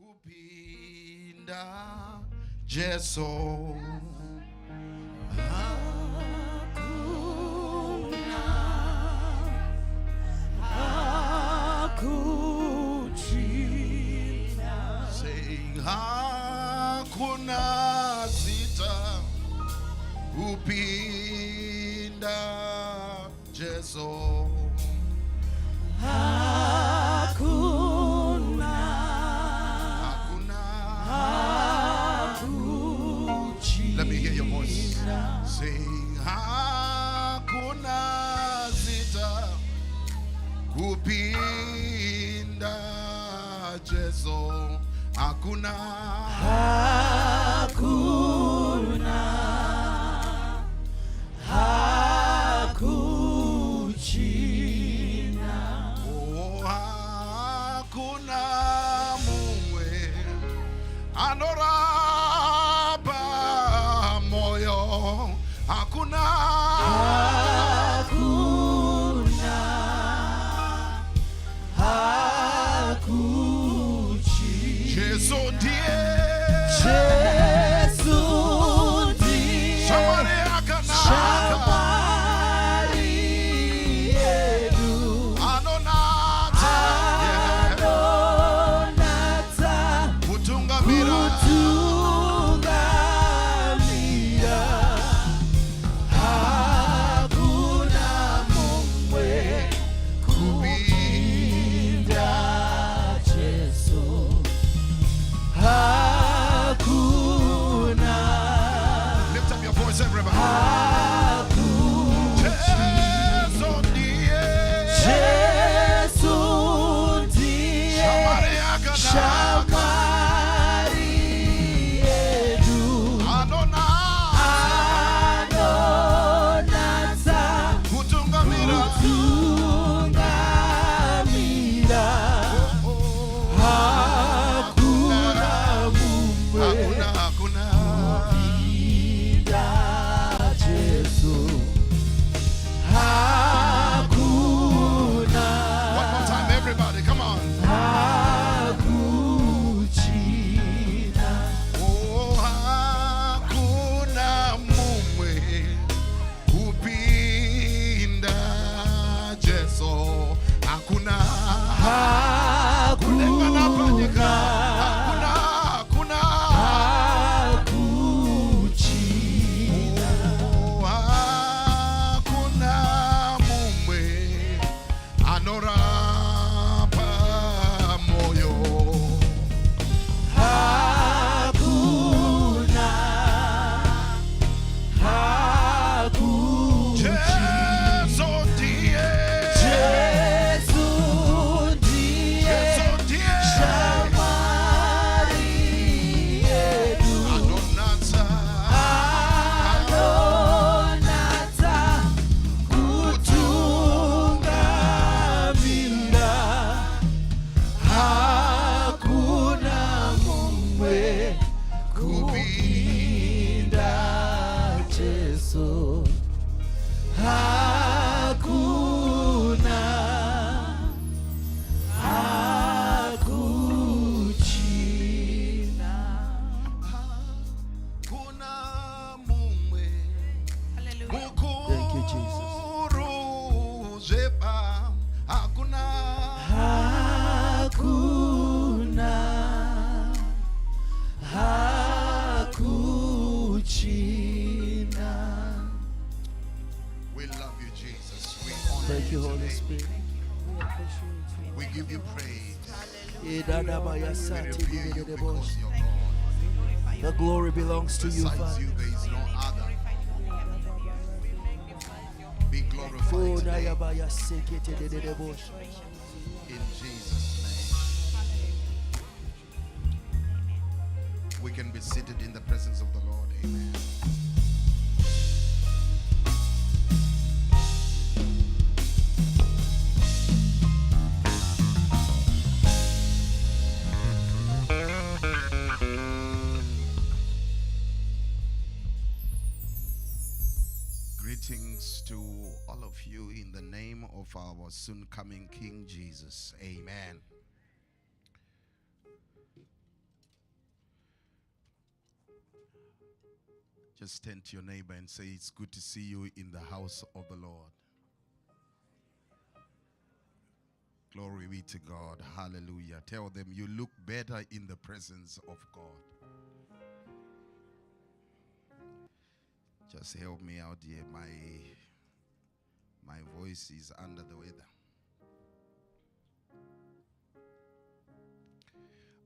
kupinda Jesu hakuna sita kupinda Jesu let me hear your voice. Sing hakuna sita kupinda Jesu hakuna oh hakuna muwe anoraba moyo hakuna Jesu ndiye Shamari akana Anonata Kutungamira Thank you, Holy Spirit. We give you praise. The glory belongs to you, Father. There is no other. Be glorified today. In Jesus' name. We can be seated in the presence of the Lord. Amen. Greetings to all of you in the name of our soon coming King Jesus. Amen. Just turn to your neighbor and say, it's good to see you in the house of the Lord. Glory be to God. Hallelujah. Tell them you look better in the presence of God. Just help me out here. My voice is under the weather.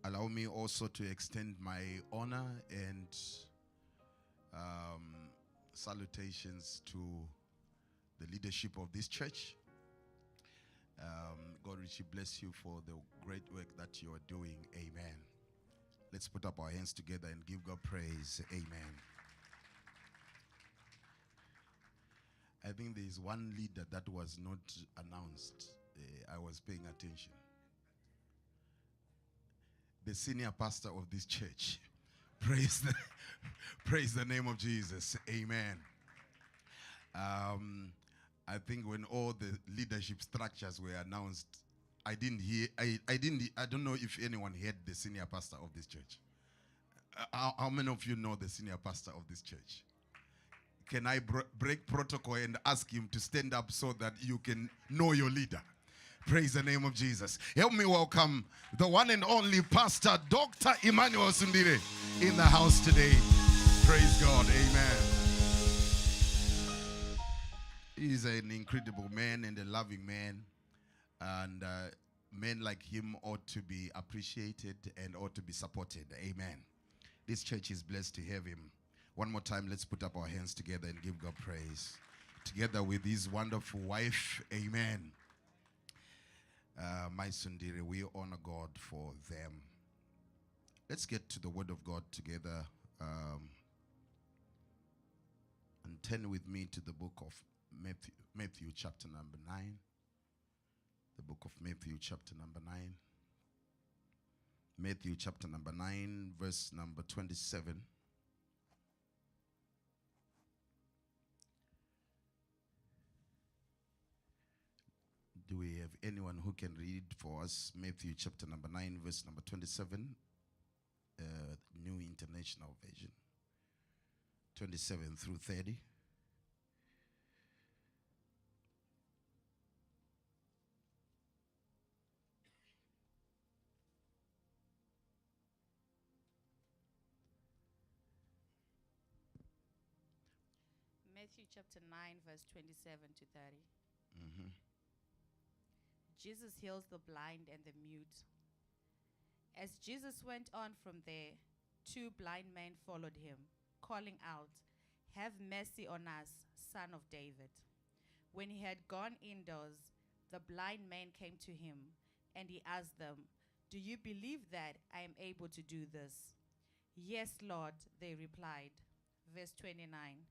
Allow me also to extend my honor and salutations to the leadership of this church. God richly bless you for the great work that you are doing. Amen. Let's put up our hands together and give God praise. Amen. I think there is one leader that was not announced. I was paying attention. The senior pastor of this church. Praise the name of Jesus. Amen. I think when all the leadership structures were announced, I didn't hear. I don't know if anyone heard the senior pastor of this church. How many of you know the senior pastor of this church? Can I break protocol and ask him to stand up so that you can know your leader? Praise the name of Jesus. Help me welcome the one and only Pastor Dr. Emmanuel Sundire in the house today. Praise God. Amen. He's an incredible man and a loving man. And men like him ought to be appreciated and ought to be supported. Amen. This church is blessed to have him. One more time, let's put up our hands together and give God praise. Together with his wonderful wife. Amen. My Sundiri, we honor God for them. Let's get to the word of God together. And turn with me to the book of Matthew chapter number 9. The book of Matthew chapter number 9. Matthew chapter number 9, verse number 27. Do we have anyone who can read for us Matthew chapter number 9, verse number 27, New International Version, 27 through 30? Matthew chapter 9, verse 27 to 30. Mm-hmm. Jesus heals the blind and the mute. As Jesus went on from there, 2 blind men followed him, calling out, "Have mercy on us, Son of David." When he had gone indoors, the blind men came to him, and he asked them, "Do you believe that I am able to do this?" "Yes, Lord," they replied. Verse 29.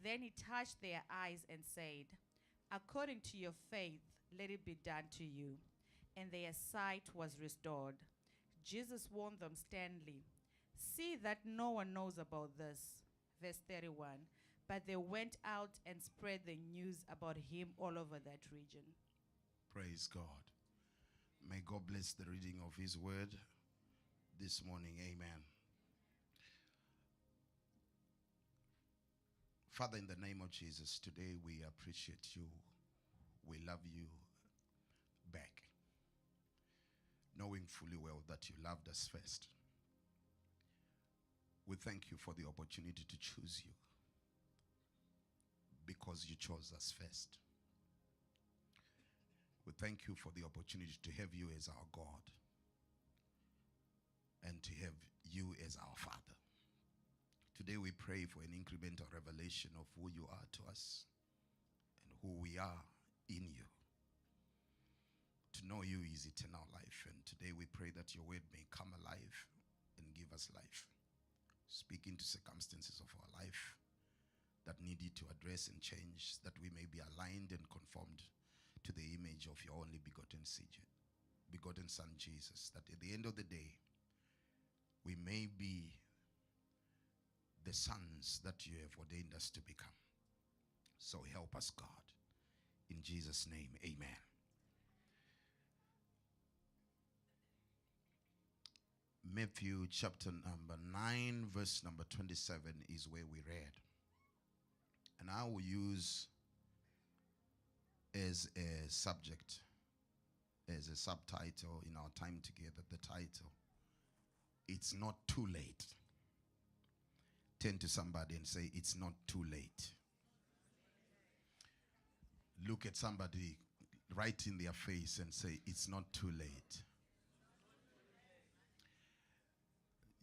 Then he touched their eyes and said, "According to your faith, let it be done to you." And their sight was restored. Jesus warned them sternly, "See that no one knows about this." Verse 31. But they went out and spread the news about him all over that region. Praise God. May God bless the reading of his word this morning. Amen. Father, in the name of Jesus, today we appreciate you. We love you back, knowing fully well that you loved us first. We thank you for the opportunity to choose you because you chose us first. We thank you for the opportunity to have you as our God and to have you as our Father. Today we pray for an incremental revelation of who you are to us and who we are in you. To know you is eternal life, and today we pray that your word may come alive and give us life. Speak into circumstances of our life that need you to address and change, that we may be aligned and conformed to the image of your only begotten Son, Jesus, that at the end of the day, we may be the sons that you have ordained us to become. So help us, God. In Jesus' name, amen. Matthew chapter number 9, verse number 27 is where we read. And I will use as a subject, as a subtitle in our time together, the title, It's Not Too Late. Turn to somebody and say, it's not too late. Look at somebody right in their face and say, it's not too late.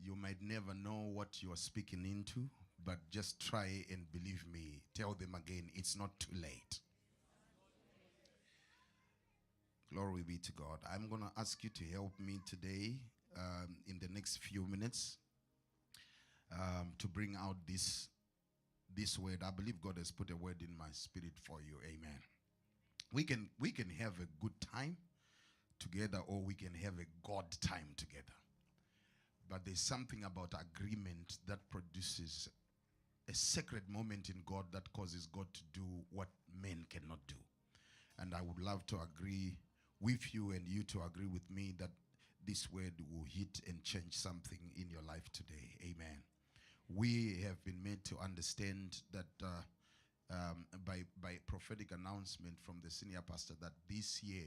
You might never know what you are speaking into, but just try and believe me. Tell them again, it's not too late. Glory be to God. I'm going to ask you to help me today in the next few minutes to bring out this word. I believe God has put a word in my spirit for you. Amen. We can have a good time together, or we can have a God time together. But there's something about agreement that produces a sacred moment in God that causes God to do what men cannot do. And I would love to agree with you and you to agree with me that this word will hit and change something in your life today. Amen. We have been made to understand that by prophetic announcement from the senior pastor that this year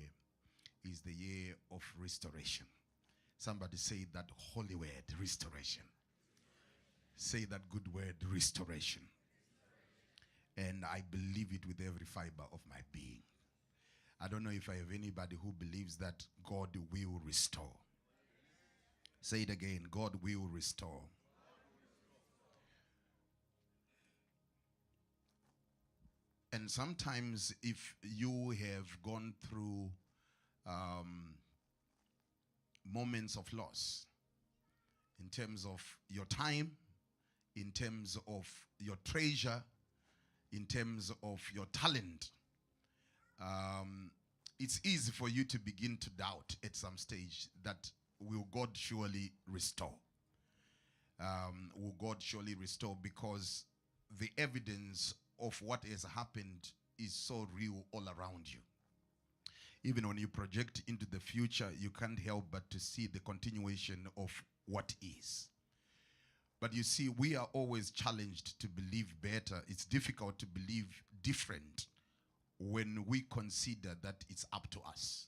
is the year of restoration. Somebody say that holy word, restoration. Say that good word, restoration. And I believe it with every fiber of my being. I don't know if I have anybody who believes that God will restore. Say it again, God will restore. And sometimes if you have gone through moments of loss in terms of your time, in terms of your treasure, in terms of your talent, it's easy for you to begin to doubt at some stage that will God surely restore? Will God surely restore? Because the evidence of what has happened is so real all around you. Even when you project into the future, you can't help but to see the continuation of what is. But you see, we are always challenged to believe better. It's difficult to believe different when we consider that it's up to us.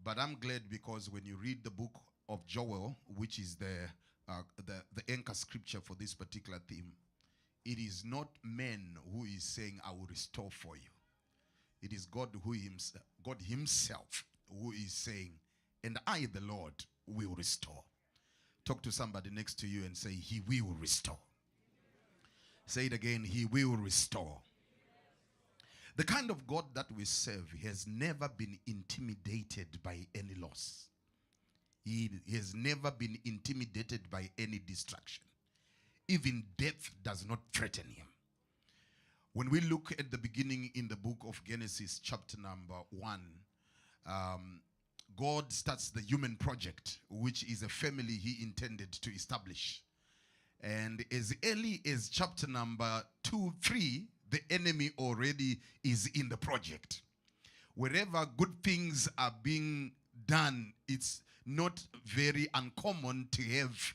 But I'm glad, because when you read the book of Joel, which is the anchor scripture for this particular theme, it is not man who is saying, I will restore for you. It is God himself who is saying, and I, the Lord, will restore. Talk to somebody next to you and say, he will restore. Say it again, he will restore. The kind of God that we serve has never been intimidated by any loss. He has never been intimidated by any distraction. Even death does not threaten him. When we look at the beginning in the book of Genesis, chapter number 1, God starts the human project, which is a family he intended to establish. And as early as chapter number 2, 3, the enemy already is in the project. Wherever good things are being done, it's not very uncommon to have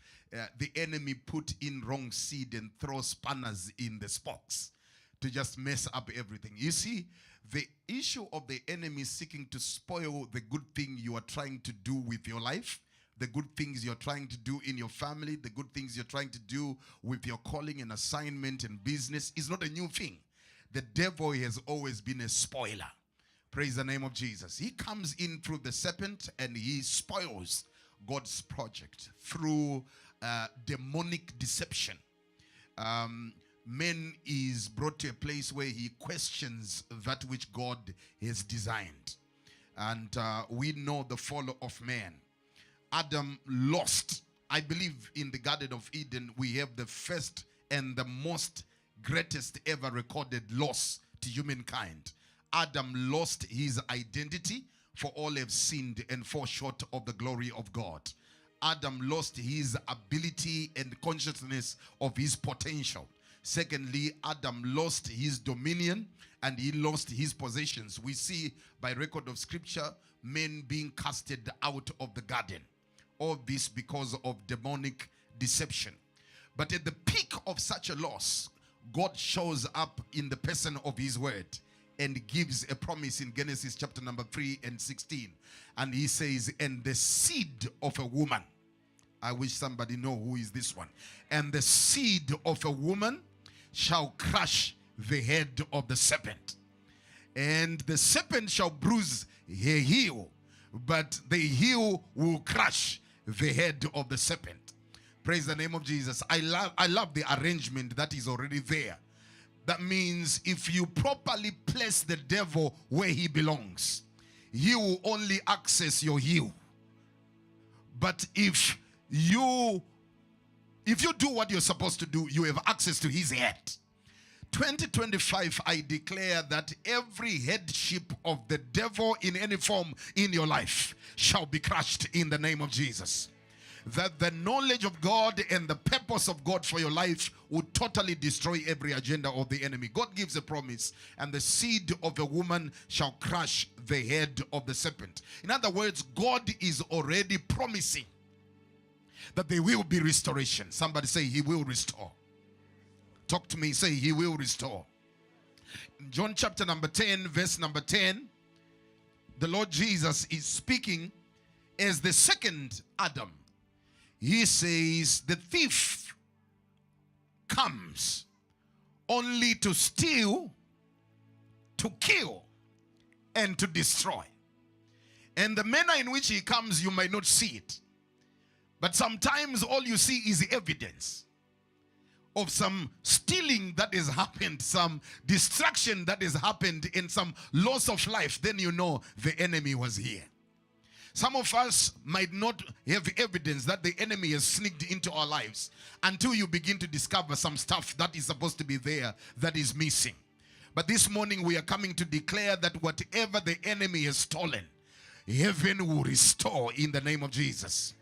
the enemy put in wrong seed and throw spanners in the spokes to just mess up everything. You see, the issue of the enemy seeking to spoil the good thing you are trying to do with your life, the good things you're trying to do in your family, the good things you're trying to do with your calling and assignment and business is not a new thing. The devil has always been a spoiler. Praise the name of Jesus. He comes in through the serpent and he spoils God's project through demonic deception. Man is brought to a place where he questions that which God has designed. And we know the fall of man. Adam lost. I believe in the Garden of Eden, we have the first and the most greatest ever recorded loss to humankind. Adam lost his identity, for all have sinned and fall short of the glory of God. Adam lost his ability and consciousness of his potential. Secondly, Adam lost his dominion and he lost his possessions. We see by record of scripture men being casted out of the garden. all this because of demonic deception. But at the peak of such a loss, God shows up in the person of his word and gives a promise in Genesis chapter number 3 and 16. And he says, and the seed of a woman. I wish somebody know who is this one. And the seed of a woman shall crush the head of the serpent. And the serpent shall bruise her heel, but the heel will crush the head of the serpent. Praise the name of Jesus. I love the arrangement that is already there. That means if you properly place the devil where he belongs, he will only access your heel. But if you do what you're supposed to do, you have access to his head. 2025, I declare that every headship of the devil in any form in your life shall be crushed in the name of Jesus. That the knowledge of God and the purpose of God for your life would totally destroy every agenda of the enemy. God gives a promise, and the seed of a woman shall crush the head of the serpent. In other words, God is already promising that there will be restoration. Somebody say, he will restore. Talk to me, say, he will restore. In John chapter number 10, verse number 10, the Lord Jesus is speaking as the second Adam. He says, the thief comes only to steal, to kill, and to destroy. And the manner in which he comes, you might not see it. But sometimes all you see is evidence of some stealing that has happened, some destruction that has happened, and some loss of life. Then you know the enemy was here. Some of us might not have evidence that the enemy has sneaked into our lives until you begin to discover some stuff that is supposed to be there that is missing. But this morning we are coming to declare that whatever the enemy has stolen, heaven will restore in the name of Jesus.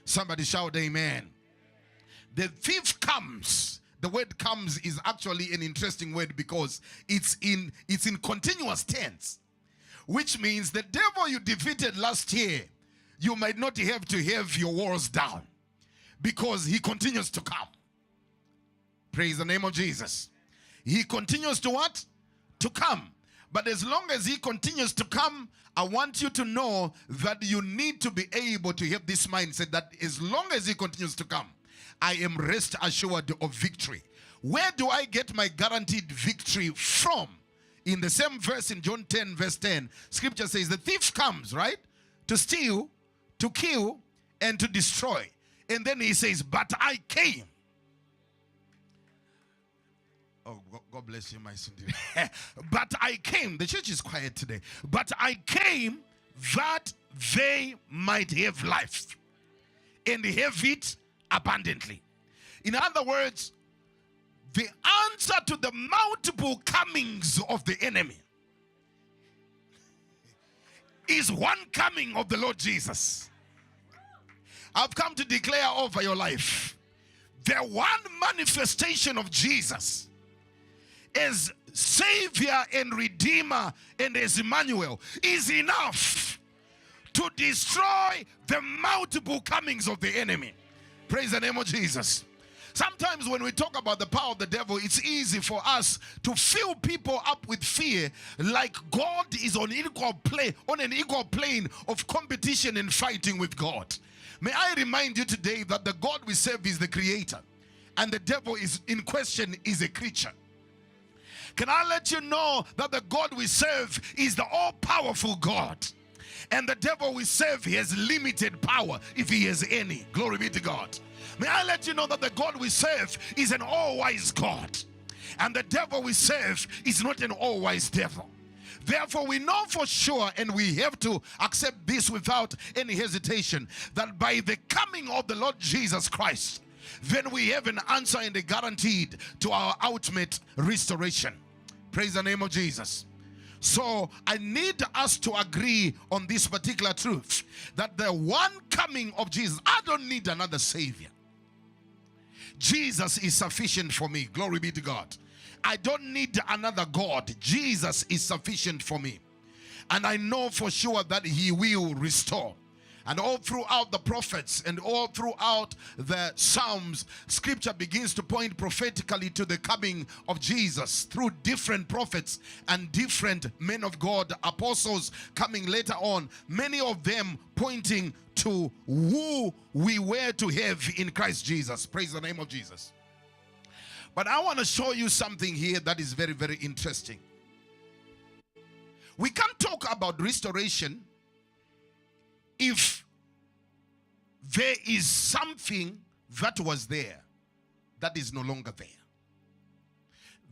Somebody shout amen. The thief comes. The word comes is actually an interesting word because it's in continuous tense. Which means the devil you defeated last year, you might not have to have your walls down because he continues to come. Praise the name of Jesus. He continues to what? To come. But as long as he continues to come, I want you to know that you need to be able to have this mindset that as long as he continues to come, I am rest assured of victory. Where do I get my guaranteed victory from? In the same verse in John 10 verse 10, scripture says the thief comes, right? To steal, to kill, and to destroy. And then he says, but I came. Oh, God bless you, my son. But I came. The church is quiet today. But I came that they might have life and have it abundantly. In other words, the answer to the multiple comings of the enemy is one coming of the Lord Jesus. I've come to declare over your life the one manifestation of Jesus as Savior and Redeemer and as Emmanuel is enough to destroy the multiple comings of the enemy. Praise the name of Jesus. Sometimes when we talk about the power of the devil, it's easy for us to fill people up with fear, like God is on an equal plane of competition and fighting with God. May I remind you today that the God we serve is the creator, and the devil is in question is a creature. Can I let you know that the God we serve is the all-powerful God, and the devil we serve has limited power if he has any. Glory be to God. May I let you know that the God we serve is an all-wise God, and the devil we serve is not an all-wise devil. Therefore, we know for sure, and we have to accept this without any hesitation, that by the coming of the Lord Jesus Christ, then we have an answer and a guaranteed to our ultimate restoration. Praise the name of Jesus. So I need us to agree on this particular truth, that the one coming of Jesus, I don't need another Savior. Jesus is sufficient for me. Glory be to God. I don't need another God. Jesus is sufficient for me. And I know for sure that he will restore. And all throughout the prophets and all throughout the Psalms, scripture begins to point prophetically to the coming of Jesus through different prophets and different men of God, apostles coming later on, many of them pointing to who we were to have in Christ Jesus. Praise the name of Jesus. But I want to show you something here that is very, very interesting. We can't talk about restoration if there is something that was there that is no longer there.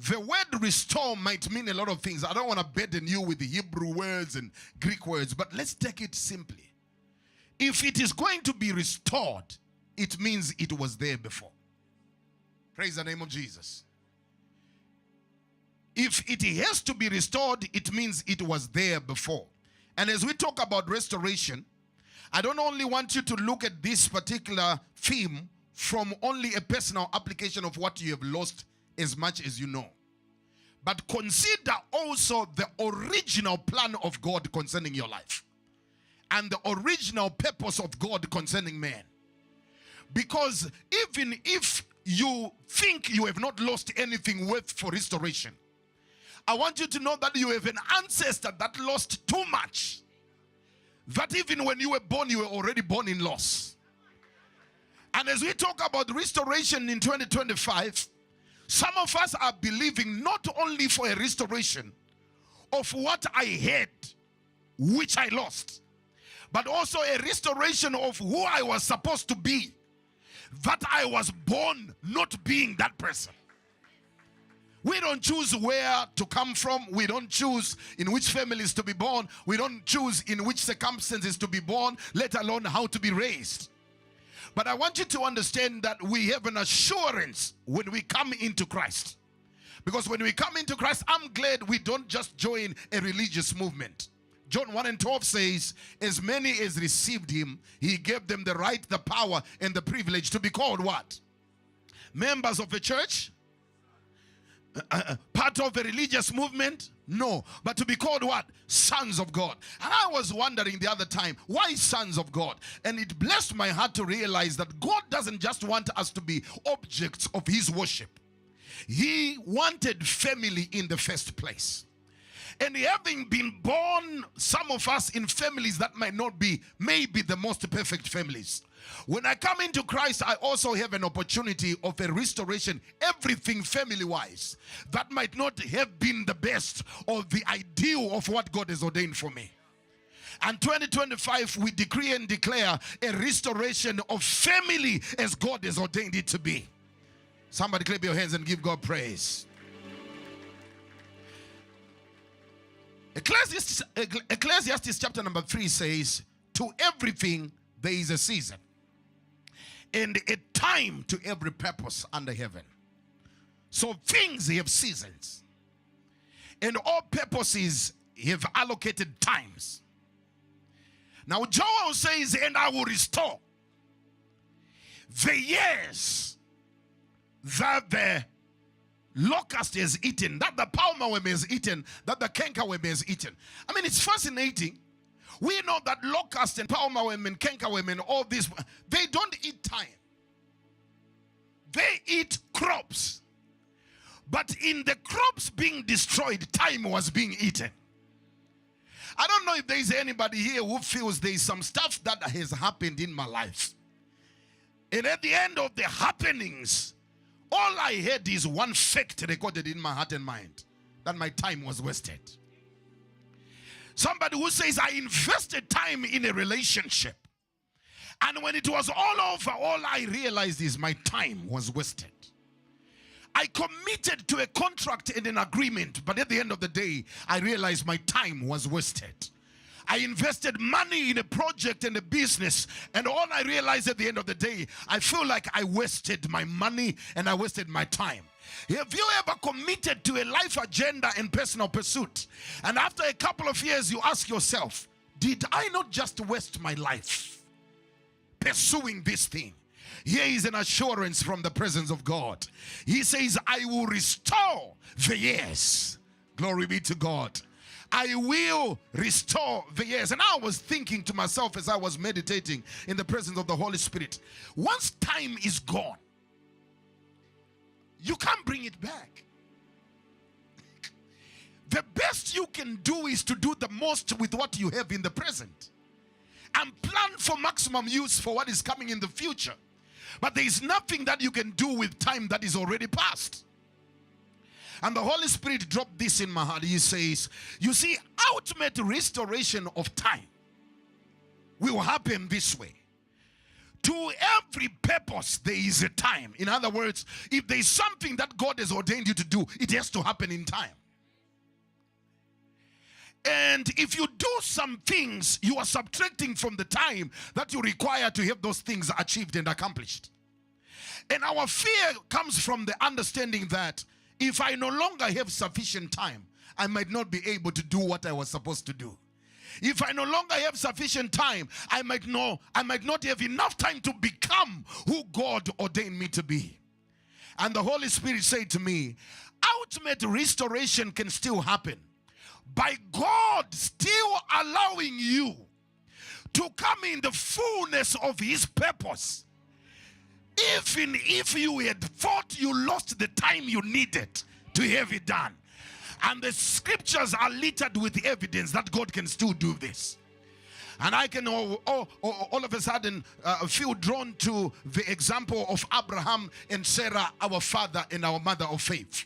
The word restore might mean a lot of things. I don't want to burden you with the Hebrew words and Greek words, but let's take it simply. If it is going to be restored, it means it was there before. Praise the name of Jesus. If it has to be restored, it means it was there before. And as we talk about restoration, I don't only want you to look at this particular theme from only a personal application of what you have lost as much as you know, but consider also the original plan of God concerning your life and the original purpose of God concerning man. Because even if you think you have not lost anything worth for restoration, I want you to know that you have an ancestor that lost too much, that even when you were born, you were already born in loss. And as we talk about restoration in 2025, some of us are believing not only for a restoration of what I had, which I lost, but also a restoration of who I was supposed to be, that I was born not being that person. We don't choose where to come from. We don't choose in which families to be born. We don't choose in which circumstances to be born, let alone how to be raised. But I want you to understand that we have an assurance when we come into Christ. Because when we come into Christ, I'm glad we don't just join a religious movement. John 1:12 says, as many as received him, he gave them the right, the power, and the privilege to be called what? Members of a church? Part of a religious movement? No. But to be called what? Sons of God. And I was wondering the other time, why sons of God? And it blessed my heart to realize that God doesn't just want us to be objects of his worship. He wanted family in the first place. And having been born, some of us in families that might not be maybe the most perfect families, when I come into Christ, I also have an opportunity of a restoration, everything family-wise, that might not have been the best or the ideal of what God has ordained for me. And 2025, we decree and declare a restoration of family as God has ordained it to be. Somebody clap your hands and give God praise. Ecclesiastes chapter number 3 says, to everything there is a season, and a time to every purpose under heaven. So things have seasons, and all purposes have allocated times. Now Joel says, and I will restore the years that the locust has eaten, that the palmerworm has eaten, that the cankerworm has eaten. I mean, it's fascinating. We know that locust and palmerworm and cankerworm and all this, they don't eat time. They eat crops. But in the crops being destroyed, time was being eaten. I don't know if there is anybody here who feels there is some stuff that has happened in my life, and at the end of the happenings, all I had is one fact recorded in my heart and mind, that my time was wasted. Somebody who says, I invested time in a relationship, and when it was all over, all I realized is my time was wasted. I committed to a contract and an agreement, but at the end of the day, I realized my time was wasted. I invested money in a project and a business, and all I realized at the end of the day, I feel like I wasted my money and I wasted my time. Have you ever committed to a life agenda and personal pursuit, and after a couple of years you ask yourself, did I not just waste my life pursuing this thing? Here is an assurance from the presence of God. He says, I will restore the years. Glory be to God. I will restore the years. And I was thinking to myself as I was meditating in the presence of the Holy Spirit, once time is gone, you can't bring it back. The best you can do is to do the most with what you have in the present and plan for maximum use for what is coming in the future. But there is nothing that you can do with time that is already past. And the Holy Spirit dropped this in my heart. He says, you see, ultimate restoration of time will happen this way. To every purpose, there is a time. In other words, if there is something that God has ordained you to do, it has to happen in time. And if you do some things, you are subtracting from the time that you require to have those things achieved and accomplished. And our fear comes from the understanding that if I no longer have sufficient time, I might not be able to do what I was supposed to do. If I no longer have sufficient time, I might not have enough time to become who God ordained me to be. And the Holy Spirit said to me, ultimate restoration can still happen by God still allowing you to come in the fullness of His purpose. Even if you had thought you lost the time you needed to have it done. And the scriptures are littered with evidence that God can still do this. And I can all of a sudden feel drawn to the example of Abraham and Sarah, our father and our mother of faith.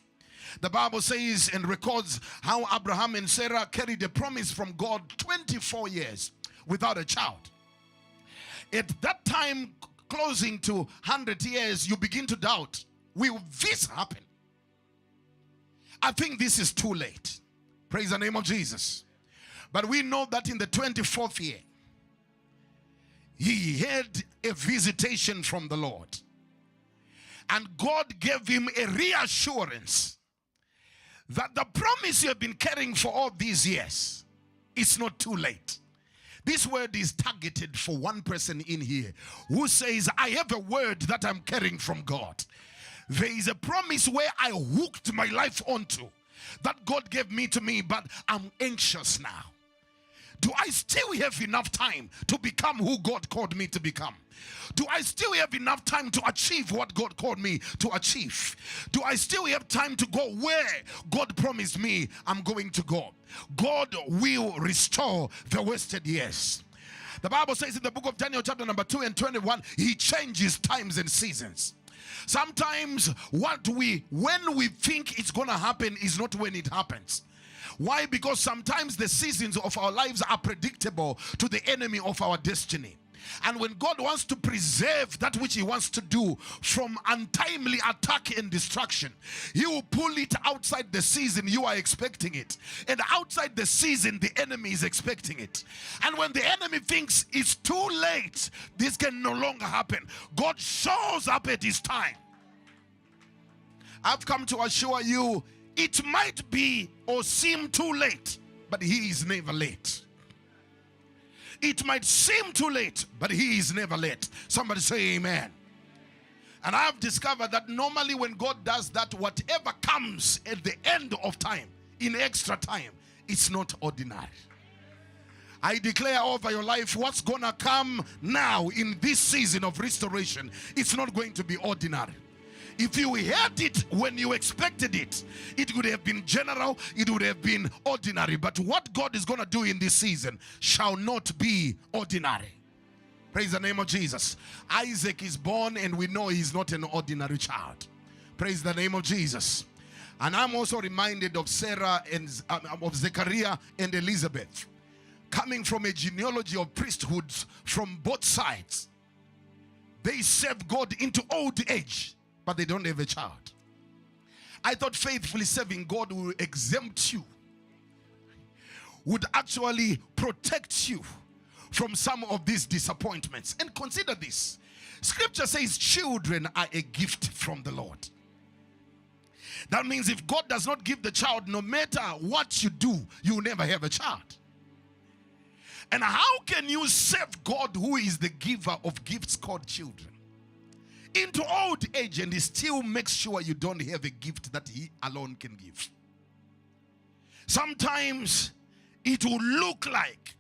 The Bible says and records how Abraham and Sarah carried a promise from God 24 years without a child. At that time, closing to 100 years, you begin to doubt, will this happen? I think this is too late. Praise the name of Jesus. But we know that in the 24th year, he had a visitation from the Lord. And God gave him a reassurance that the promise you have been carrying for all these years, it's not too late. This word is targeted for one person in here who says, I have a word that I'm carrying from God. There is a promise where I hooked my life onto that God gave me to me, but I'm anxious now. Do I still have enough time to become who God called me to become? Do I still have enough time to achieve what God called me to achieve? Do I still have time to go where God promised me I'm going to go? God will restore the wasted years. The Bible says in the book of Daniel chapter number 2 and 21, He changes times and seasons. Sometimes when we think it's going to happen is not when it happens. Why? Because sometimes the seasons of our lives are predictable to the enemy of our destiny. And when God wants to preserve that which He wants to do from untimely attack and destruction, He will pull it outside the season you are expecting it. And outside the season, the enemy is expecting it. And when the enemy thinks it's too late, this can no longer happen, God shows up at His time. I've come to assure you, it might be or seem too late, but He is never late. It might seem too late, but He is never late. Somebody say amen. And I've discovered that normally when God does that, whatever comes at the end of time, in extra time, it's not ordinary. I declare over your life, what's gonna come now in this season of restoration, it's not going to be ordinary. If you had it when you expected it, it would have been general, it would have been ordinary. But what God is going to do in this season shall not be ordinary. Praise the name of Jesus. Isaac is born and we know he's not an ordinary child. Praise the name of Jesus. And I'm also reminded of Sarah and of Zechariah and Elizabeth, coming from a genealogy of priesthoods from both sides. They serve God into old age, but they don't have a child. I thought faithfully serving God will exempt you, would actually protect you from some of these disappointments. And consider this. Scripture says children are a gift from the Lord. That means if God does not give the child, no matter what you do, you will never have a child. And how can you serve God, who is the giver of gifts called children, into old age, and He still makes sure you don't have a gift that He alone can give? Sometimes it will look like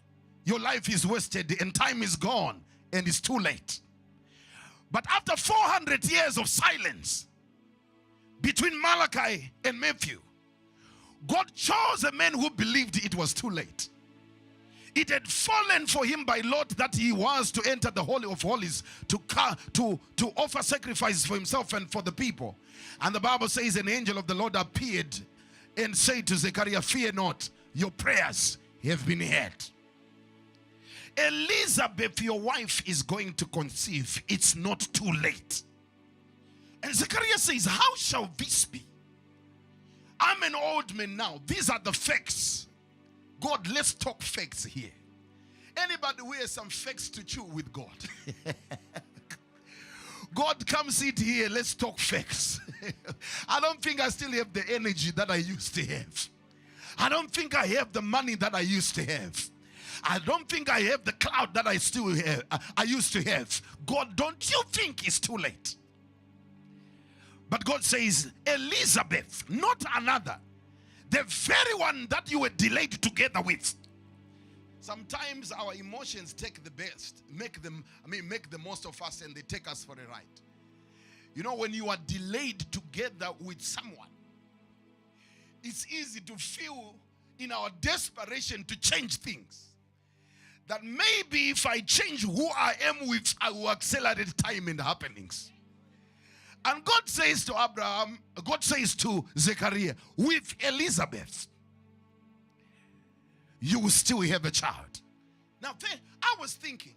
your life is wasted and time is gone and it's too late. But after 400 years of silence between Malachi and Matthew, God chose a man who believed it was too late. It had fallen for him by lot that he was to enter the Holy of Holies to offer sacrifices for himself and for the people. And the Bible says an angel of the Lord appeared and said to Zechariah, fear not, your prayers have been heard. Elizabeth, your wife, is going to conceive. It's not too late. And Zechariah says, how shall this be? I'm an old man now. These are the facts. God, let's talk facts here. Anybody who has some facts to chew with God? God, come sit here. Let's talk facts. I don't think I still have the energy that I used to have. I don't think I have the money that I used to have. I don't think I have the cloud that I still have. I used to have. God, don't you think it's too late? But God says, Elizabeth, not another. The very one that you were delayed together with. Sometimes our emotions take the best, make the most of us, and they take us for a ride. You know, when you are delayed together with someone, it's easy to feel in our desperation to change things. That maybe if I change who I am with, I will accelerate time and happenings. And God says to Abraham, God says to Zechariah, with Elizabeth, you will still have a child. Now, I was thinking,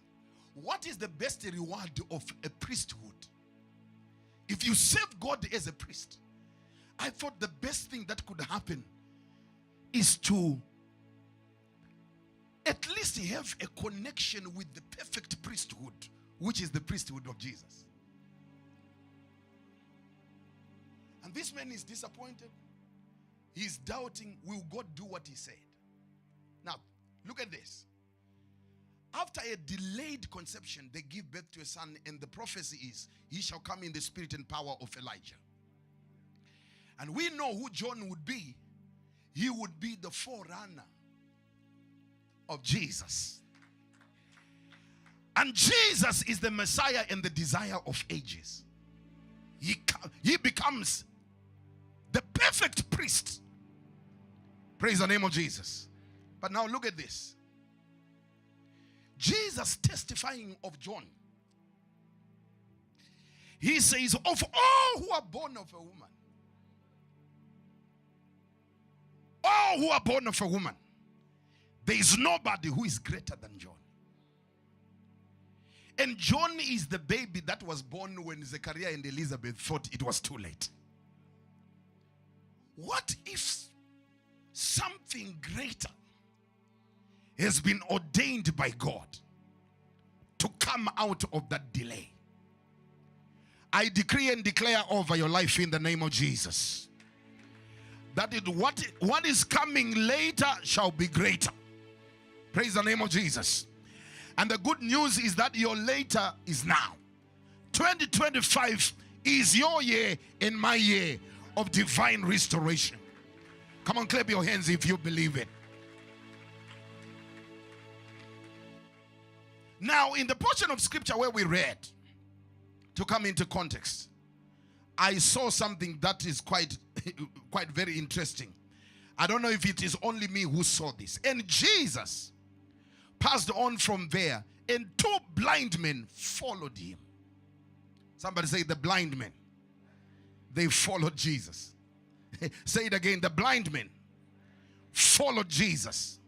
what is the best reward of a priesthood? If you serve God as a priest, I thought the best thing that could happen is to at least have a connection with the perfect priesthood, which is the priesthood of Jesus. And this man is disappointed. He's doubting, will God do what he said? Now, look at this. After a delayed conception, they give birth to a son, and the prophecy is, he shall come in the spirit and power of Elijah. And we know who John would be. He would be the forerunner of Jesus. And Jesus is the Messiah and the desire of ages. He becomes the perfect priest. Praise the name of Jesus. But now look at this. Jesus testifying of John. He says, of all who are born of a woman, all who are born of a woman, there is nobody who is greater than John. And John is the baby that was born when Zechariah and Elizabeth thought it was too late. What if something greater has been ordained by God to come out of that delay? I decree and declare over your life in the name of Jesus that what is coming later shall be greater. Praise the name of Jesus. And the good news is that your later is now. 2025 is your year and my year of divine restoration. Come on, clap your hands if you believe it. Now, in the portion of scripture where we read, to come into context, I saw something that is quite very interesting. I don't know if it is only me who saw this. And Jesus passed on from there, and two blind men followed him. Somebody say, the blind men. They followed Jesus. Say it again, the blind men followed Jesus.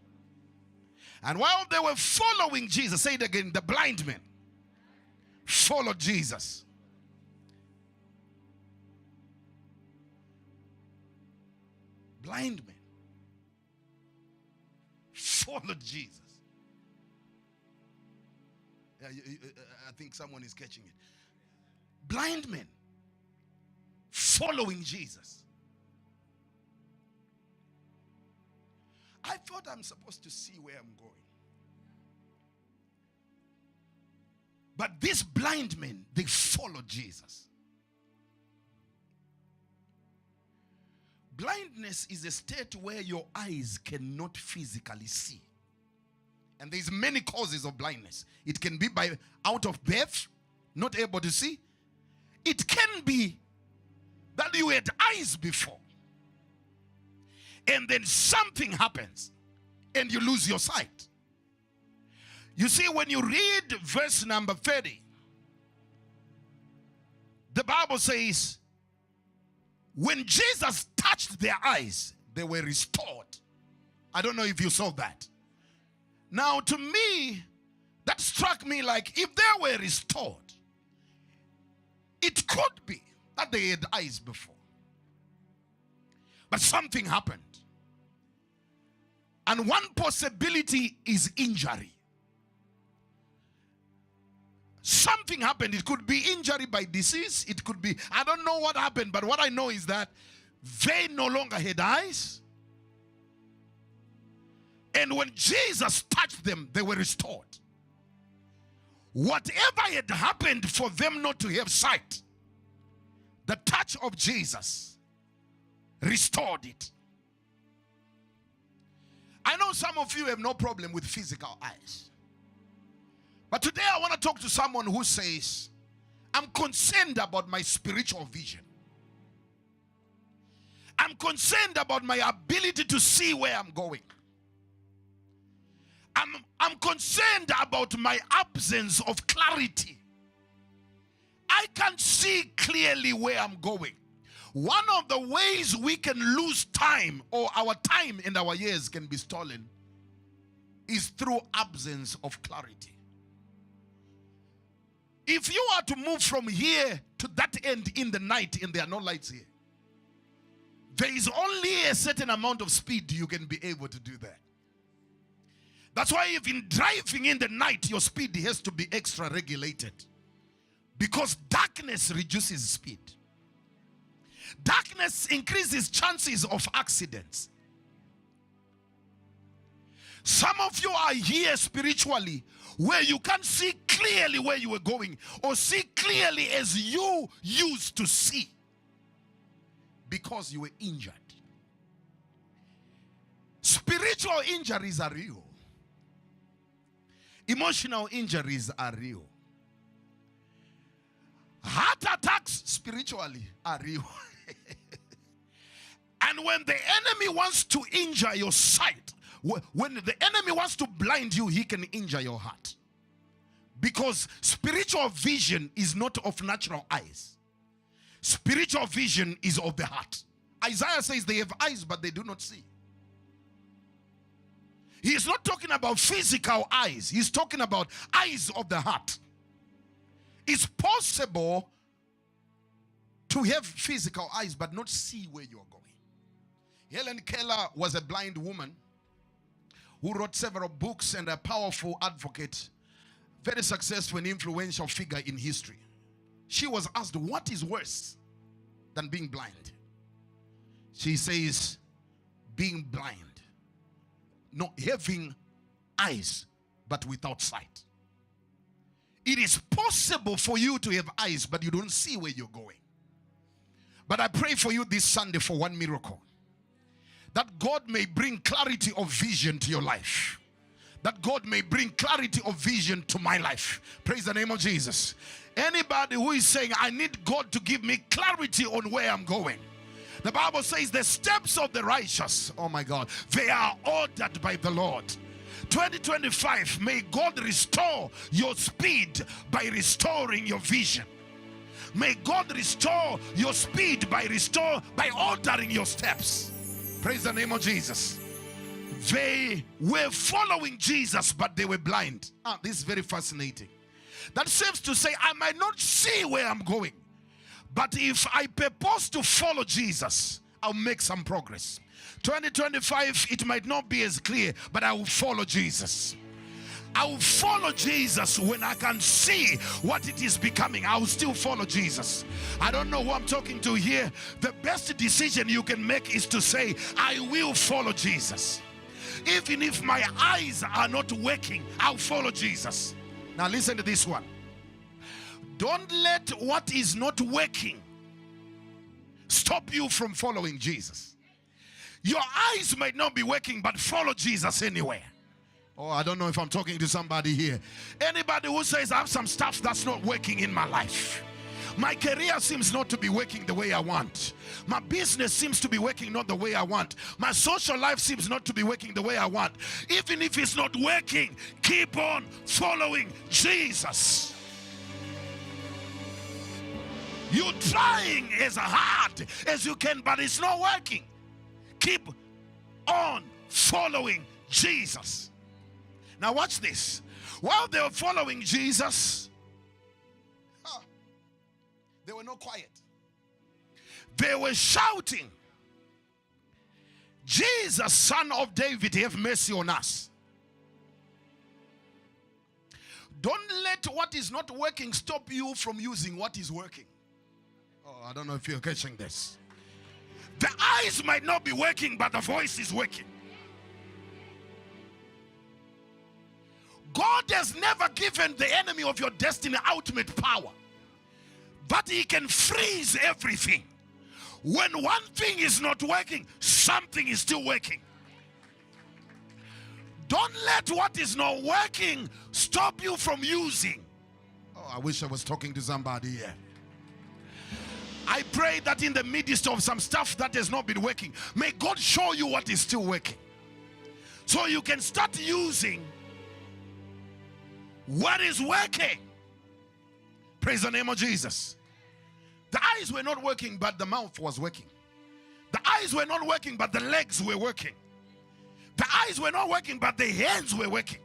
And while they were following Jesus, say it again, the blind men followed Jesus. Blind men followed Jesus. I think someone is catching it. Blind men following Jesus. I thought I'm supposed to see where I'm going. But these blind men, they followed Jesus. Blindness is a state where your eyes cannot physically see. And there's many causes of blindness. It can be by out of birth, not able to see. It can be that you had eyes before, and then something happens and you lose your sight. You see, when you read verse number 30, the Bible says, when Jesus touched their eyes, they were restored. I don't know if you saw that. Now, to me, that struck me like if they were restored, it could be that they had eyes before. But something happened. And one possibility is injury. Something happened. It could be injury by disease. It could be, I don't know what happened, but what I know is that they no longer had eyes. And when Jesus touched them, they were restored. Whatever had happened for them not to have sight, the touch of Jesus restored it. I know some of you have no problem with physical eyes. But today I want to talk to someone who says, I'm concerned about my spiritual vision. I'm concerned about my ability to see where I'm going. I'm concerned about my absence of clarity. I can't see clearly where I'm going. One of the ways we can lose time, or our time and our years can be stolen, is through absence of clarity. If you are to move from here to that end in the night and there are no lights here, there is only a certain amount of speed you can be able to do that. That's why if in driving in the night, your speed has to be extra regulated. Because darkness reduces speed. Darkness increases chances of accidents. Some of you are here spiritually where you can't see clearly where you were going, or see clearly as you used to see, because you were injured. Spiritual injuries are real. Emotional injuries are real. Heart attacks spiritually are real. And when the enemy wants to injure your sight, when the enemy wants to blind you, he can injure your heart. Because spiritual vision is not of natural eyes. Spiritual vision is of the heart. Isaiah says they have eyes, but they do not see. He is not talking about physical eyes. He's talking about eyes of the heart. It's possible to have physical eyes but not see where you're going. Helen Keller was a blind woman who wrote several books and a powerful advocate, very successful and influential figure in history. She was asked, what is worse than being blind? She says, being blind. Not having eyes but without sight. It is possible for you to have eyes but you don't see where you're going. But I pray for you this Sunday for one miracle. That God may bring clarity of vision to your life. That God may bring clarity of vision to my life. Praise the name of Jesus. Anybody who is saying, I need God to give me clarity on where I'm going. The Bible says the steps of the righteous, oh my God, they are ordered by the Lord. 2025, may God restore your speed by restoring your vision. May God restore your speed by ordering your steps. Praise the name of Jesus. They were following Jesus, but they were blind. This is very fascinating. That seems to say, I might not see where I'm going, but if I purpose to follow Jesus, I'll make some progress. 2025, it might not be as clear, but I will follow Jesus. I will follow Jesus when I can see what it is becoming. I will still follow Jesus. I don't know who I'm talking to here. The best decision you can make is to say, I will follow Jesus. Even if my eyes are not working, I'll follow Jesus. Now listen to this one. Don't let what is not working stop you from following Jesus. Your eyes might not be working, but follow Jesus anywhere. Oh, I don't know if I'm talking to somebody here. Anybody who says, I have some stuff that's not working in my life. My career seems not to be working the way I want. My business seems to be working not the way I want. My social life seems not to be working the way I want. Even if it's not working, keep on following Jesus. You're trying as hard as you can, but it's not working. Keep on following Jesus. Now watch this. While they were following Jesus, they were not quiet. They were shouting, Jesus, Son of David, have mercy on us. Don't let what is not working stop you from using what is working. Oh, I don't know if you're catching this. The eyes might not be working, but the voice is working. God has never given the enemy of your destiny ultimate power, but he can freeze everything. When one thing is not working, something is still working. Don't let what is not working stop you from using. Oh, I wish I was talking to somebody here. I pray that in the midst of some stuff that has not been working, may God show you what is still working, so you can start using what is working. Praise the name of Jesus. The eyes were not working, but the mouth was working. The eyes were not working, but the legs were working. The eyes were not working, but the hands were working.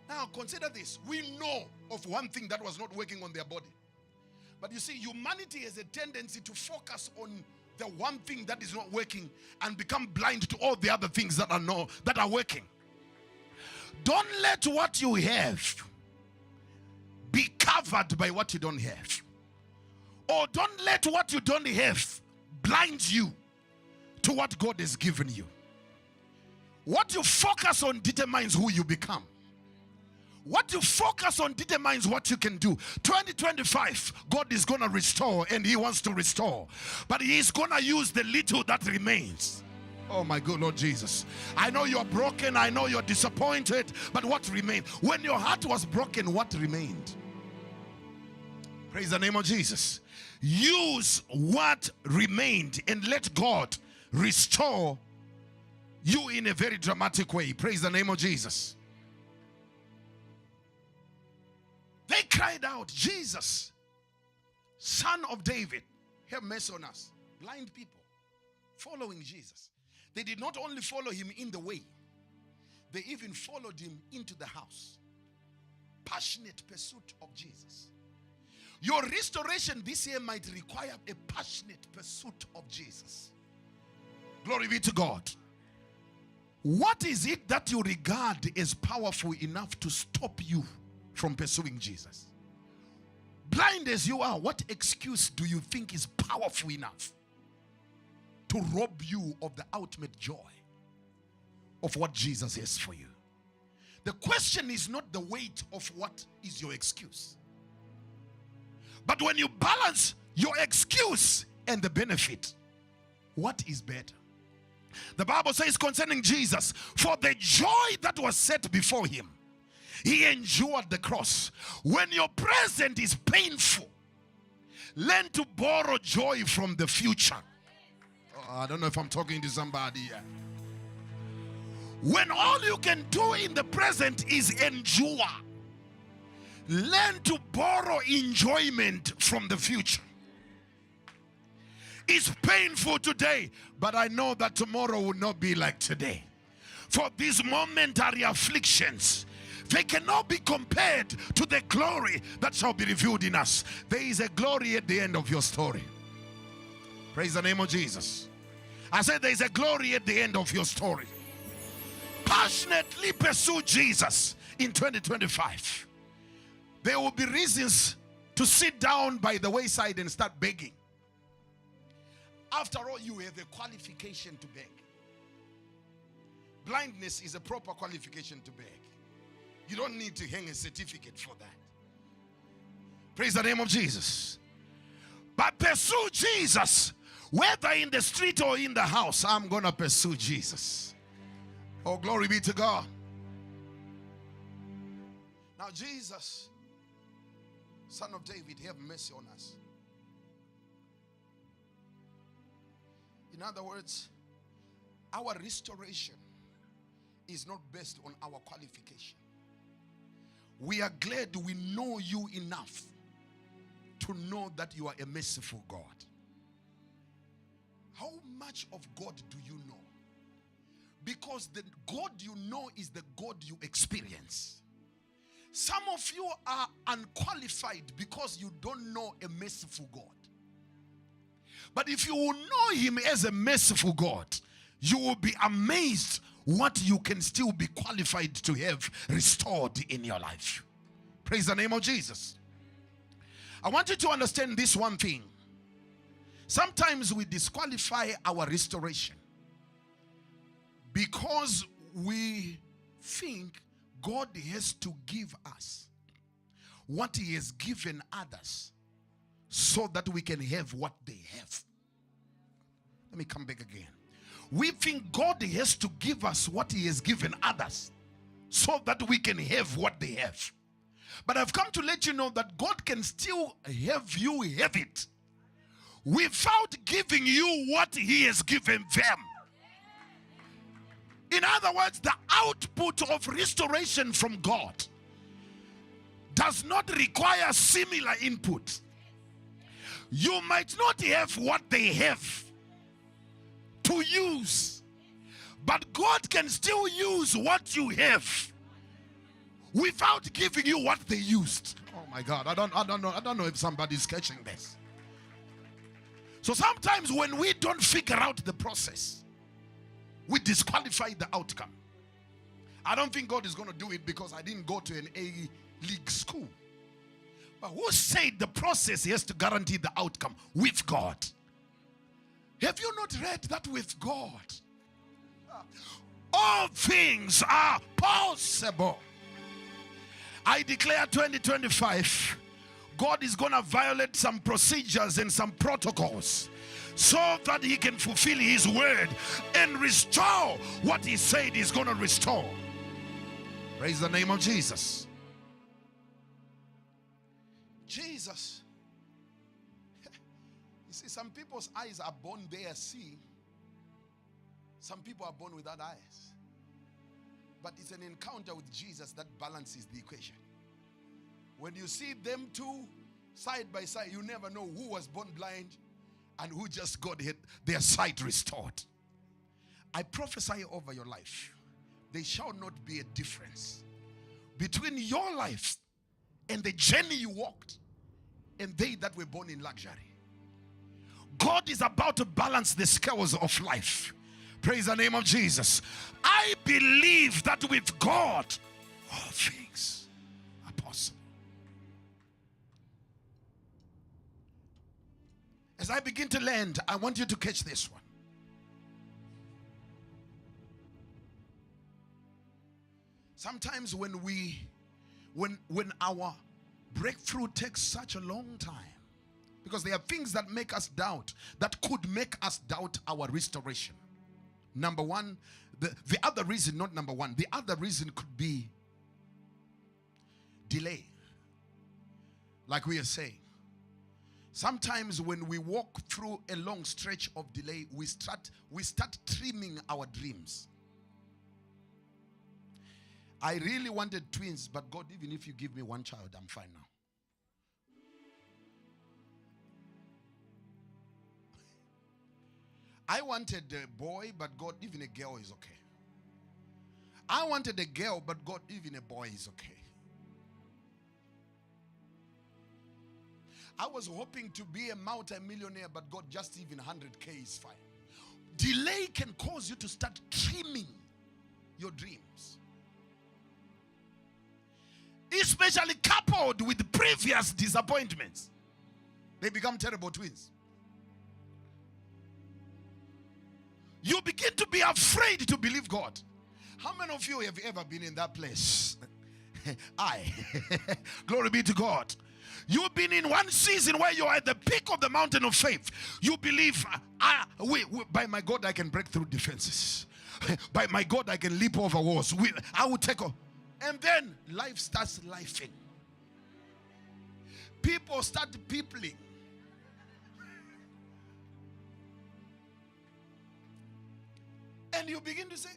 Now consider this. We know of one thing that was not working on their body. But you see, humanity has a tendency to focus on the one thing that is not working and become blind to all the other things that are working. Don't let what you have be covered by what you don't have. Or don't let what you don't have blind you to what God has given you. What you focus on determines who you become. What you focus on determines what you can do. 2025, God is going to restore, and he wants to restore. But he is going to use the little that remains. Oh my good Lord Jesus. I know you're broken. I know you're disappointed. But what remained? When your heart was broken, what remained? Praise the name of Jesus. Use what remained and let God restore you in a very dramatic way. Praise the name of Jesus. They cried out, Jesus, Son of David, have mercy on us. Blind people following Jesus. They did not only follow him in the way, they even followed him into the house. Passionate pursuit of Jesus. Your restoration this year might require a passionate pursuit of Jesus. Glory be to God. What is it that you regard as powerful enough to stop you from pursuing Jesus? Blind as you are, what excuse do you think is powerful enough to rob you of the ultimate joy of what Jesus has for you? The question is not the weight of what is your excuse, but when you balance your excuse and the benefit, what is better? The Bible says concerning Jesus, for the joy that was set before him, he endured the cross. When your present is painful, learn to borrow joy from the future. Oh, I don't know if I'm talking to somebody here. When all you can do in the present is endure, learn to borrow enjoyment from the future. It's painful today, but I know that tomorrow will not be like today. For these momentary afflictions, they cannot be compared to the glory that shall be revealed in us. There is a glory at the end of your story. Praise the name of Jesus. I said there is a glory at the end of your story. Passionately pursue Jesus in 2025. There will be reasons to sit down by the wayside and start begging. After all, you have a qualification to beg. Blindness is a proper qualification to beg. You don't need to hang a certificate for that. Praise the name of Jesus. But pursue Jesus Whether in the street or in the house, I'm going to pursue Jesus. Oh, glory be to God. Now, Jesus, Son of David, have mercy on us. In other words, our restoration is not based on our qualification. We are glad we know you enough to know that you are a merciful God. How much of God do you know? Because the God you know is the God you experience. Some of you are unqualified because you don't know a merciful God. But if you will know him as a merciful God, you will be amazed what you can still be qualified to have restored in your life. Praise the name of Jesus. I want you to understand this one thing. Sometimes we disqualify our restoration because we think God has to give us what he has given others so that we can have what they have. Let me come back again. We think God has to give us what he has given others so that we can have what they have. But I've come to let you know that God can still have you have it without giving you what he has given them. In other words, the output of restoration from God does not require similar input. You might not have what they have to use, but God can still use what you have without giving you what they used. Oh my God, I don't know if somebody's catching this. So sometimes when we don't figure out the process, we disqualify the outcome. I don't think God is going to do it because I didn't go to an A-League school. But who said the process has to guarantee the outcome? With God. Have you not read that with God? All things are possible. I declare 2025, God is going to violate some procedures and some protocols so that he can fulfill his word and restore what he said he's going to restore. Praise the name of Jesus. Jesus. You see, some people's eyes are born there, see. Some people are born without eyes. But it's an encounter with Jesus that balances the equation. When you see them two side by side, you never know who was born blind and who just got their sight restored. I prophesy over your life, there shall not be a difference between your life and the journey you walked and they that were born in luxury. God is about to balance the scales of life. Praise the name of Jesus. I believe that with God, all things are possible. As I begin to land, I want you to catch this one. Sometimes when our breakthrough takes such a long time, because there are things that make us doubt, that could make us doubt our restoration. Number one, the other reason, not number one, the other reason could be delay. Like we are saying, sometimes when we walk through a long stretch of delay, we start trimming our dreams. I really wanted twins, but God, even if you give me one child, I'm fine now. I wanted a boy, but God, even a girl is okay. I wanted a girl, but God, even a boy is okay. I was hoping to be a multi-millionaire, but God, just even 100K is fine. Delay can cause you to start trimming your dreams. Especially coupled with previous disappointments. They become terrible twins. You begin to be afraid to believe God. How many of you have ever been in that place? Glory be to God. You've been in one season where you are at the peak of the mountain of faith. You believe, by my God, I can break through defenses. By my God, I can leap over walls. I will take off. And then life starts lifing. People start peopling. And you begin to say,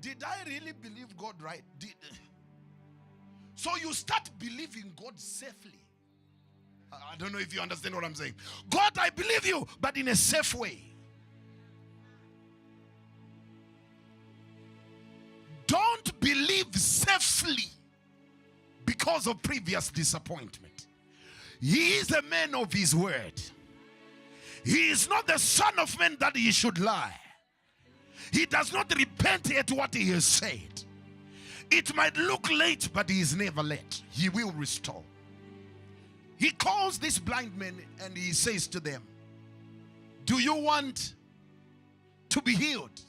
did I really believe God right? So you start believing God safely. I don't know if you understand what I'm saying. God, I believe you, but in a safe way. Don't believe safely because of previous disappointment. He is a man of his word. He is not the son of man that he should lie. He does not repent at what he has said. It might look late, but he is never late. He will restore. He calls this blind man and he says to them, do you want to be healed?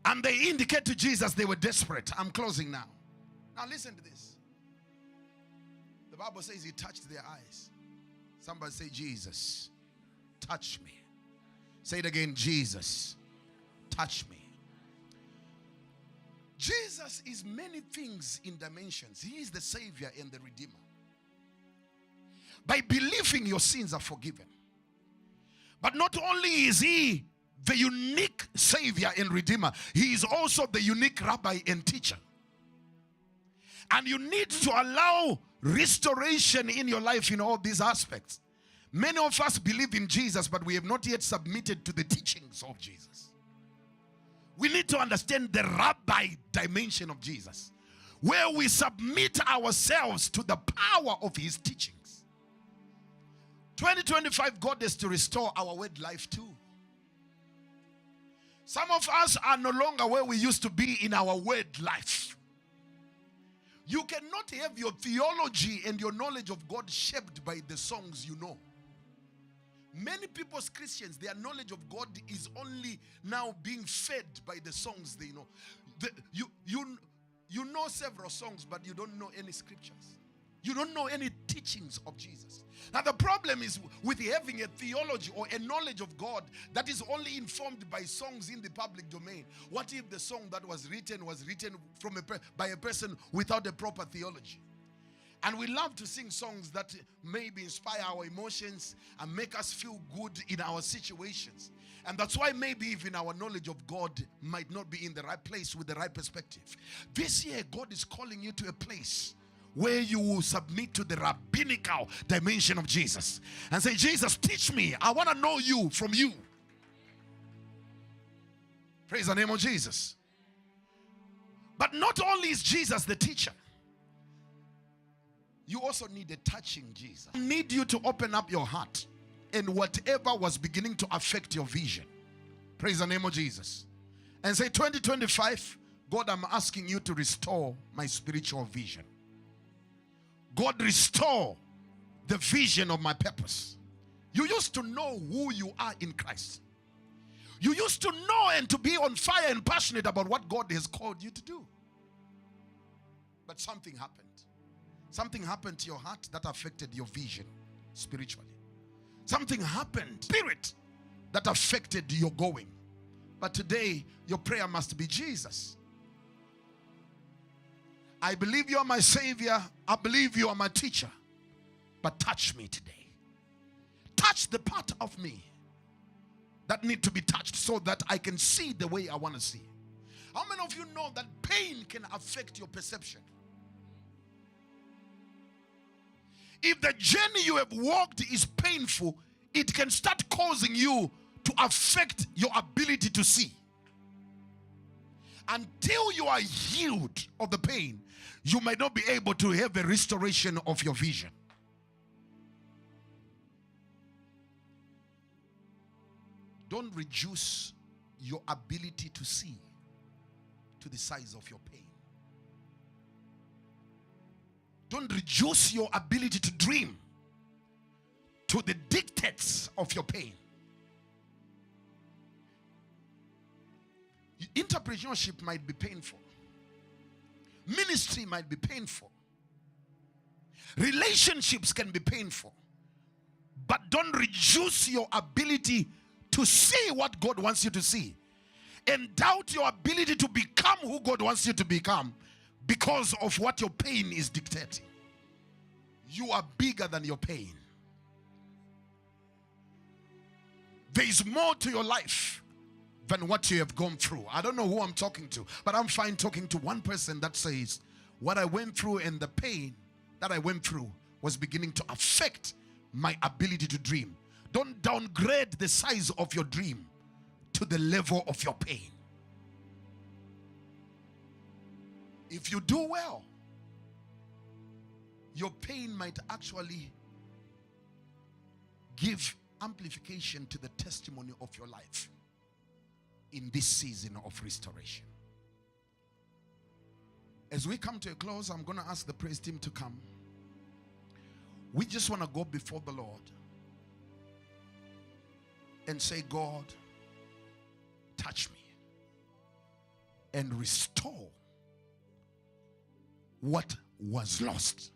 And they indicate to Jesus they were desperate. I'm closing now. Now listen to this. The Bible says he touched their eyes. Somebody say, Jesus, touch me. Say it again, Jesus, touch me. Jesus is many things in dimensions. He is the Savior and the Redeemer. By believing, your sins are forgiven. But not only is he the unique Savior and Redeemer, he is also the unique Rabbi and teacher. And you need to allow restoration in your life in all these aspects. Many of us believe in Jesus, but we have not yet submitted to the teachings of Jesus. We need to understand the rabbi dimension of Jesus, where we submit ourselves to the power of his teachings. 2025, God is to restore our word life too. Some of us are no longer where we used to be in our word life. You cannot have your theology and your knowledge of God shaped by the songs you know. Many people's Christians, their knowledge of God is only now being fed by the songs they know. You know several songs, but you don't know any scriptures. You don't know any teachings of Jesus. Now the problem is with having a theology or a knowledge of God that is only informed by songs in the public domain. What if the song that was written from by a person without a proper theology? And we love to sing songs that maybe inspire our emotions and make us feel good in our situations. And that's why maybe even our knowledge of God might not be in the right place with the right perspective. This year, God is calling you to a place where you will submit to the rabbinical dimension of Jesus and say, Jesus, teach me. I want to know you from you. Praise the name of Jesus. But not only is Jesus the teacher, you also need a touching Jesus. I need you to open up your heart and whatever was beginning to affect your vision. Praise the name of Jesus. And say, 2025, God, I'm asking you to restore my spiritual vision. God, restore the vision of my purpose. You used to know who you are in Christ. You used to know and to be on fire and passionate about what God has called you to do. But something happened. Something happened to your heart that affected your vision spiritually. Something happened, spirit, that affected your going. But today, your prayer must be, Jesus, I believe you are my Savior. I believe you are my teacher. But touch me today. Touch the part of me that need to be touched so that I can see the way I want to see. How many of you know that pain can affect your perception? If the journey you have walked is painful, it can start causing you to affect your ability to see. Until you are healed of the pain, you might not be able to have a restoration of your vision. Don't reduce your ability to see to the size of your pain. Don't reduce your ability to dream to the dictates of your pain. Entrepreneurship might be painful. Ministry might be painful. Relationships can be painful, but don't reduce your ability to see what God wants you to see, and doubt your ability to become who God wants you to become because of what your pain is dictating. You are bigger than your pain. There is more to your life than what you have gone through. I don't know who I'm talking to, but I'm fine talking to one person that says, what I went through and the pain that I went through was beginning to affect my ability to dream. Don't downgrade the size of your dream to the level of your pain. If you do well, your pain might actually give amplification to the testimony of your life in this season of restoration. As we come to a close, I'm going to ask the praise team to come. We just want to go before the Lord and say, God, touch me and restore what was lost.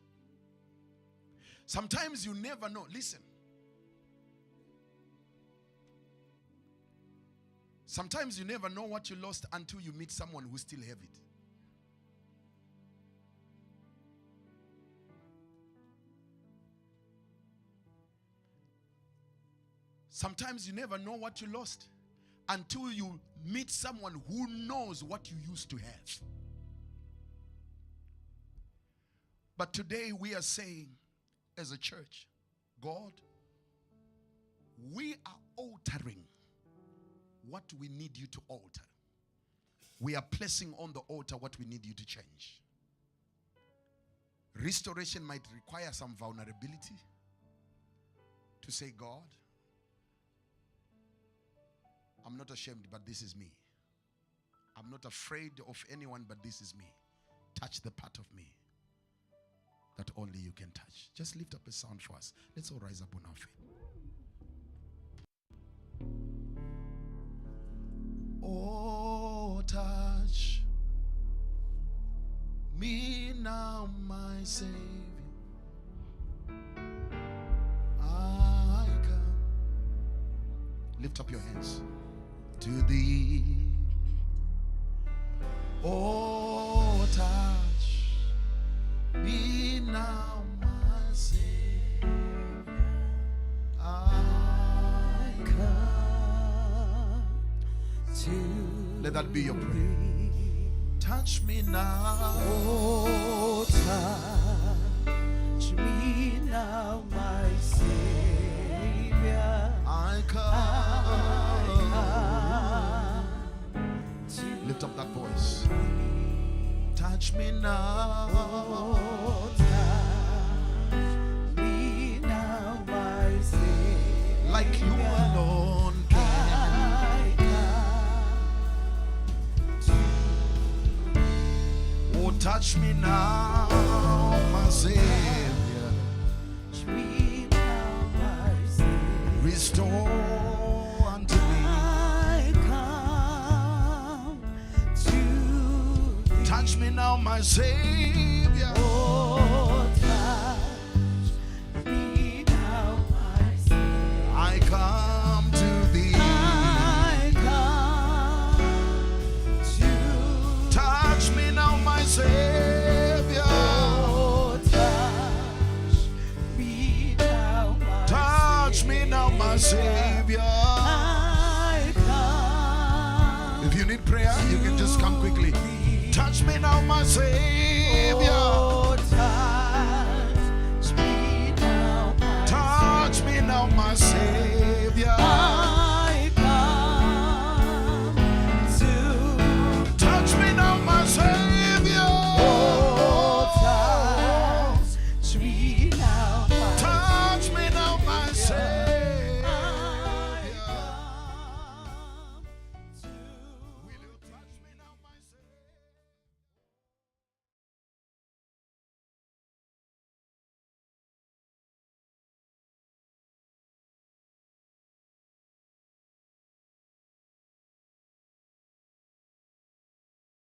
Sometimes you never know. Listen. Sometimes you never know what you lost until you meet someone who still have it. Sometimes you never know what you lost until you meet someone who knows what you used to have. But today we are saying as a church, God, we are altering what we need you to alter. We are placing on the altar what we need you to change. Restoration might require some vulnerability to say, God, I'm not ashamed, but this is me. I'm not afraid of anyone, but this is me. Touch the part of me that only you can touch. Just lift up a sound for us. Let's all rise up on our feet. Oh, touch me now, my Savior. I come. Lift up your hands to thee. Oh, touch me now, my Savior. I come to. Let that be your prayer. Touch me now. Oh, touch me now, my Savior. I come. Lift up that voice. Touch me now. Oh, touch me now, my Savior. Like you alone can. Oh, touch me now, my Savior. Touch me now, my Savior. Restore unto me. I come to thee. Touch me now, my Savior. Oh, touch me now, my Savior. I come to thee. I come to Touch me now, my Savior. Oh, touch me now, my Touch me now, my Savior. I come. If you need prayer, you can just come quickly. Touch me now, my Savior.